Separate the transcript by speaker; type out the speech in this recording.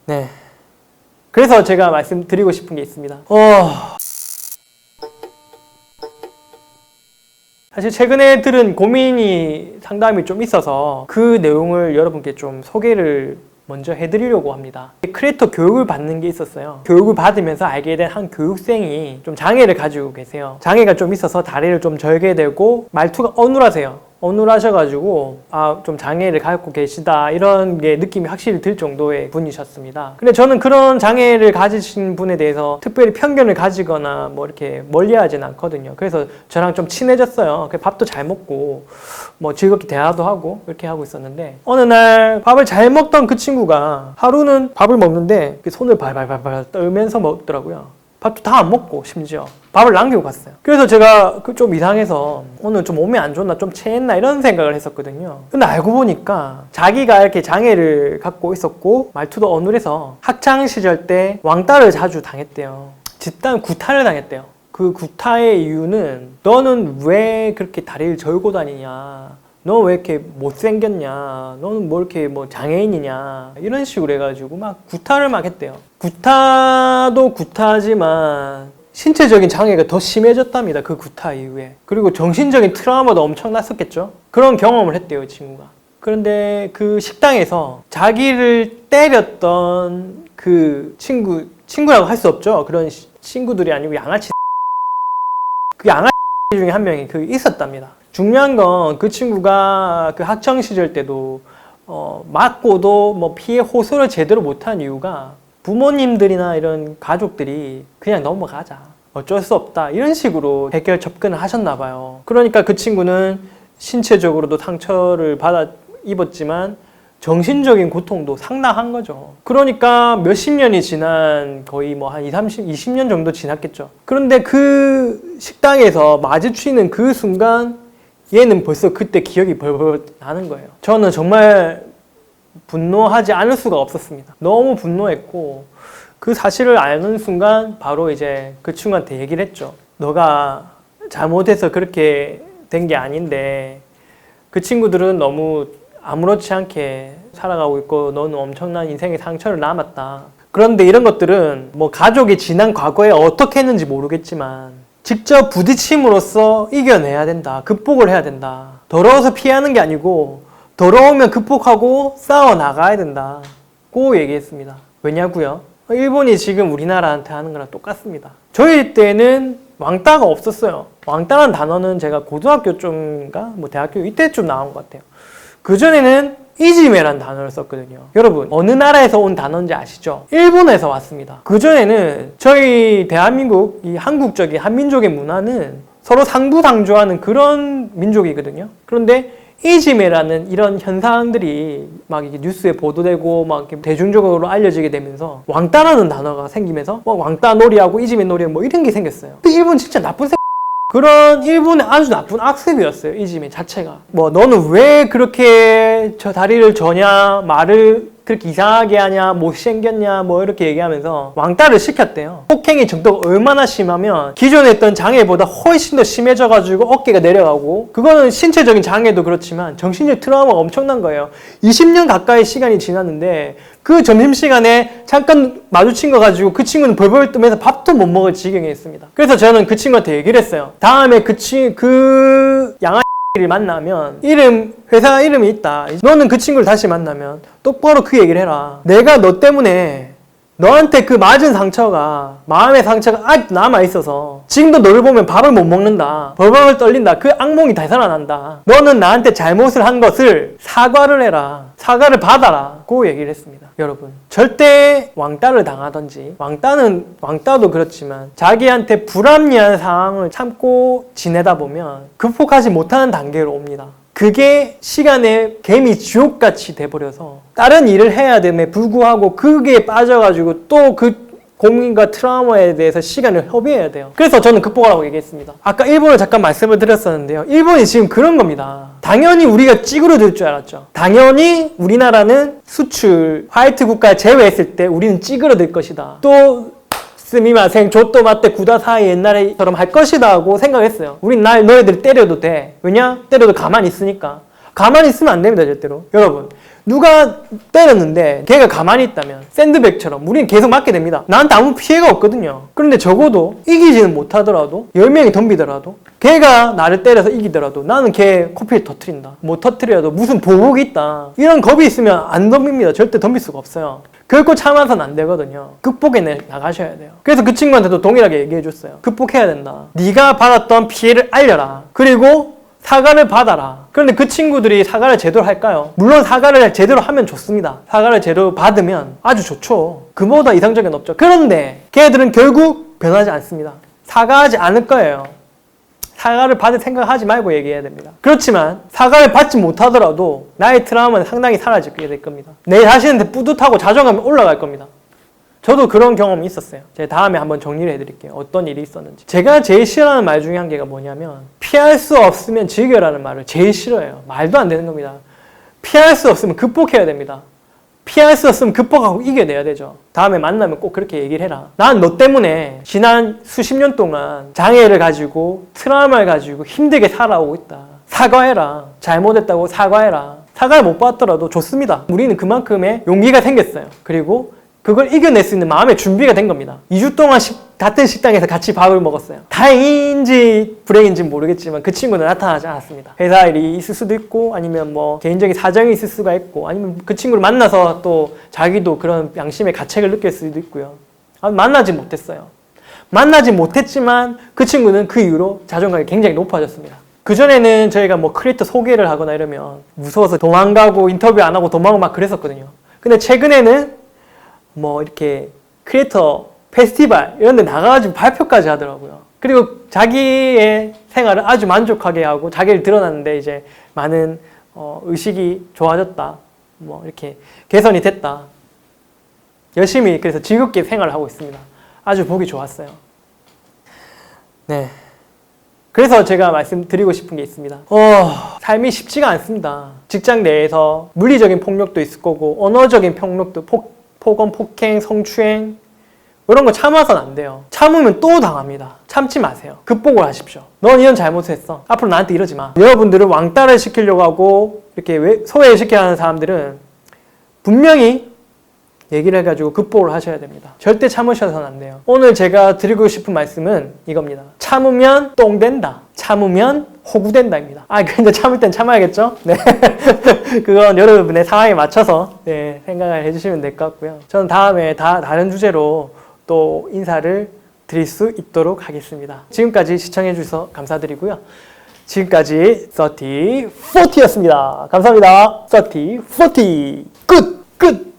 Speaker 1: 네. 그래서 제가 말씀드리고 싶은 게 있습니다. 사실 최근에 들은 고민이 상담이 좀 있어서 그 내용을 여러분께 좀 소개를 먼저 해드리려고 합니다. 크리에이터 교육을 받는 게 있었어요. 교육을 받으면서 알게 된 한 교육생이 좀 장애를 가지고 계세요. 장애가 좀 있어서 다리를 좀 절게 되고 말투가 어눌하세요. 어눌하셔가지고 좀 장애를 갖고 계시다 이런 게 느낌이 확실히 들 정도의 분이셨습니다. 근데 저는 그런 장애를 가지신 분에 대해서 특별히 편견을 가지거나 뭐 이렇게 멀리하진 않거든요. 그래서 저랑 좀 친해졌어요. 밥도 잘 먹고 뭐 즐겁게 대화도 하고 이렇게 하고 있었는데 어느 날 밥을 잘 먹던 그 친구가 하루는 밥을 먹는데 손을 발발발발 떨면서 먹더라고요. 밥도 다 안 먹고 심지어 밥을 남기고 갔어요. 그래서 제가 좀 이상해서 오늘 좀 몸이 안 좋나 좀 체했나 이런 생각을 했었거든요. 근데 알고 보니까 자기가 이렇게 장애를 갖고 있었고 말투도 어눌해서 학창시절 때 왕따를 자주 당했대요. 집단 구타를 당했대요. 그 구타의 이유는 너는 왜 그렇게 다리를 절고 다니냐, 너 왜 이렇게 못생겼냐, 너는 뭐 이렇게 뭐 장애인이냐 이런 식으로 해가지고 막 구타를 막 했대요. 구타도 구타지만 신체적인 장애가 더 심해졌답니다. 그 구타 이후에. 그리고 정신적인 트라우마도 엄청 났었겠죠. 그런 경험을 했대요, 이 친구가. 그런데 그 식당에서 자기를 때렸던 그 친구라고 할 수 없죠. 그런 친구들이 아니고 양아치 그 양아치 중에 한 명이 있었답니다. 중요한 건 그 친구가 그 학창 시절 때도 맞고도 뭐 피해 호소를 제대로 못한 이유가 부모님들이나 이런 가족들이 그냥 넘어가자, 어쩔 수 없다 이런 식으로 해결 접근을 하셨나 봐요. 그러니까 그 친구는 신체적으로도 상처를 받아 입었지만 정신적인 고통도 상당한 거죠. 그러니까 몇십 년이 지난 거의 뭐 한 20년 정도 지났겠죠. 그런데 그 식당에서 마주치는 그 순간 얘는 벌써 그때 기억이 벌벌 나는 거예요. 저는 정말 분노하지 않을 수가 없었습니다. 너무 분노했고 그 사실을 아는 순간 바로 이제 그 친구한테 얘기를 했죠. 너가 잘못해서 그렇게 된 게 아닌데 그 친구들은 너무 아무렇지 않게 살아가고 있고 너는 엄청난 인생의 상처를 남았다. 그런데 이런 것들은 뭐 가족이 지난 과거에 어떻게 했는지 모르겠지만 직접 부딪힘으로써 이겨내야 된다. 극복을 해야 된다. 더러워서 피하는 게 아니고 더러우면 극복하고 싸워 나가야 된다고 얘기했습니다. 왜냐고요? 일본이 지금 우리나라한테 하는 거랑 똑같습니다. 저희 때는 왕따가 없었어요. 왕따라는 단어는 제가 고등학교 쪽인가 뭐 대학교 이때쯤 나온 것 같아요. 그전에는 이지메라는 단어를 썼거든요. 여러분 어느 나라에서 온 단어인지 아시죠? 일본에서 왔습니다. 그전에는 저희 대한민국 이 한국적인 한민족의 문화는 서로 상부상조하는 그런 민족이거든요. 그런데 이지메라는 이런 현상들이 막 이게 뉴스에 보도되고 막 이렇게 대중적으로 알려지게 되면서 왕따라는 단어가 생기면서 막 왕따 놀이하고 이지메 놀이 뭐 이런 게 생겼어요. 근데 일본 진짜 나쁜 그런 일본의 아주 나쁜 악습이었어요. 이지메 자체가. 뭐 너는 왜 그렇게 저 다리를 저냐, 말을 그렇게 이상하게 하냐, 못생겼냐 뭐 이렇게 얘기하면서 왕따를 시켰대요. 폭행의 정도가 얼마나 심하면 기존에 했던 장애보다 훨씬 더 심해져가지고 어깨가 내려가고 그거는 신체적인 장애도 그렇지만 정신적 트라우마가 엄청난 거예요. 20년 가까이 시간이 지났는데 그 점심시간에 잠깐 마주친 거 가지고 그 친구는 벌벌 뜨면서 밥도 못 먹을 지경에 있습니다. 그래서 저는 그 친구한테 얘기를 했어요. 다음에 그 양아치를 만나면 회사 이름이 있다. 너는 그 친구를 다시 만나면 똑바로 그 얘기를 해라. 내가 너 때문에 너한테 그 맞은 상처가 마음의 상처가 아직도 남아있어서 지금도 너를 보면 밥을 못 먹는다. 벌벌 떨린다. 그 악몽이 되살아난다. 너는 나한테 잘못을 한 것을 사과를 해라. 사과를 받아라. 고 얘기를 했습니다. 여러분 절대 왕따를 당하든지 왕따도 그렇지만 자기한테 불합리한 상황을 참고 지내다 보면 극복하지 못하는 단계로 옵니다. 그게 시간의 개미 지옥같이 돼버려서 다른 일을 해야 됨에 불구하고 그게 빠져가지고 또 그 고민과 트라우마에 대해서 시간을 허비해야 돼요. 그래서 저는 극복하라고 얘기했습니다. 아까 일본을 잠깐 말씀을 드렸었는데요. 일본이 지금 그런 겁니다. 당연히 우리가 찌그러들 줄 알았죠. 당연히 우리나라는 수출 화이트 국가를 제외했을 때 우리는 찌그러들 것이다. 또 스미마생 조또 맞대 구다사이 옛날에처럼 할 것이다 하고 생각했어요. 우린 너희들 때려도 돼. 왜냐? 때려도 가만히 있으니까. 가만히 있으면 안 됩니다. 절대로. 여러분 누가 때렸는데 걔가 가만히 있다면 샌드백처럼 우리는 계속 맞게 됩니다. 나한테 아무 피해가 없거든요. 그런데 적어도 이기지는 못하더라도 10명이 덤비더라도 걔가 나를 때려서 이기더라도 나는 걔 코피를 터트린다. 못 터트려도 무슨 보복이 있다. 이런 겁이 있으면 안 덤빕니다. 절대 덤빌 수가 없어요. 결코 참아서는 안 되거든요. 극복해 나가셔야 돼요. 그래서 그 친구한테도 동일하게 얘기해줬어요. 극복해야 된다. 네가 받았던 피해를 알려라. 그리고 사과를 받아라. 그런데 그 친구들이 사과를 제대로 할까요? 물론 사과를 제대로 하면 좋습니다. 사과를 제대로 받으면 아주 좋죠. 그보다 이상적인 건 없죠. 그런데 걔들은 결국 변하지 않습니다. 사과하지 않을 거예요. 사과를 받을 생각하지 말고 얘기해야 됩니다. 그렇지만 사과를 받지 못하더라도 나의 트라우마는 상당히 사라지게 될 겁니다. 내 자신한테 뿌듯하고 자존감이 올라갈 겁니다. 저도 그런 경험이 있었어요. 제가 다음에 한번 정리를 해드릴게요. 어떤 일이 있었는지. 제가 제일 싫어하는 말 중에 한 개가 뭐냐면 피할 수 없으면 즐겨라는 말을 제일 싫어해요. 말도 안 되는 겁니다. 피할 수 없으면 극복해야 됩니다. 피할 수 없으면 극복하고 이겨내야 되죠. 다음에 만나면 꼭 그렇게 얘기를 해라. 난 너 때문에 지난 수십 년 동안 장애를 가지고 트라우마를 가지고 힘들게 살아오고 있다. 사과해라. 잘못했다고 사과해라. 사과를 못 받더라도 좋습니다. 우리는 그만큼의 용기가 생겼어요. 그리고 그걸 이겨낼 수 있는 마음의 준비가 된 겁니다. 2주 동안 같은 식당에서 같이 밥을 먹었어요. 다행인지 불행인지 모르겠지만 그 친구는 나타나지 않았습니다. 회사 일이 있을 수도 있고 아니면 뭐 개인적인 사정이 있을 수가 있고 아니면 그 친구를 만나서 또 자기도 그런 양심의 가책을 느낄 수도 있고요. 만나지 못했어요. 만나지 못했지만 그 친구는 그 이후로 자존감이 굉장히 높아졌습니다. 그전에는 저희가 뭐 크리에이터 소개를 하거나 이러면 무서워서 도망가고 인터뷰 안 하고 도망가고 막 그랬었거든요. 근데 최근에는 뭐 이렇게 크리에이터 페스티벌 이런 데 나가가지고 발표까지 하더라고요. 그리고 자기의 생활을 아주 만족하게 하고 자기를 드러났는데 이제 많은 의식이 좋아졌다. 뭐 이렇게 개선이 됐다. 열심히 그래서 즐겁게 생활을 하고 있습니다. 아주 보기 좋았어요. 네. 그래서 제가 말씀드리고 싶은 게 있습니다. 삶이 쉽지가 않습니다. 직장 내에서 물리적인 폭력도 있을 거고 언어적인 폭력도 폭언, 폭행, 성추행 이런 거 참아서는 안 돼요. 참으면 또 당합니다. 참지 마세요. 극복을 하십시오. 넌 이런 잘못을 했어. 앞으로 나한테 이러지 마. 여러분들은 왕따를 시키려고 하고 이렇게 소외시키려 하는 사람들은 분명히 얘기를 해가지고 극복을 하셔야 됩니다. 절대 참으셔서는 안 돼요. 오늘 제가 드리고 싶은 말씀은 이겁니다. 참으면 똥 된다. 참으면 호구된다입니다. 근데 참을 땐 참아야겠죠? 네. 그건 여러분의 상황에 맞춰서 생각을 해주시면 될 것 같고요. 저는 다음에 다른 주제로 또 인사를 드릴 수 있도록 하겠습니다. 지금까지 시청해주셔서 감사드리고요. 지금까지 30, 40였습니다. 감사합니다. 30, 40. 끝!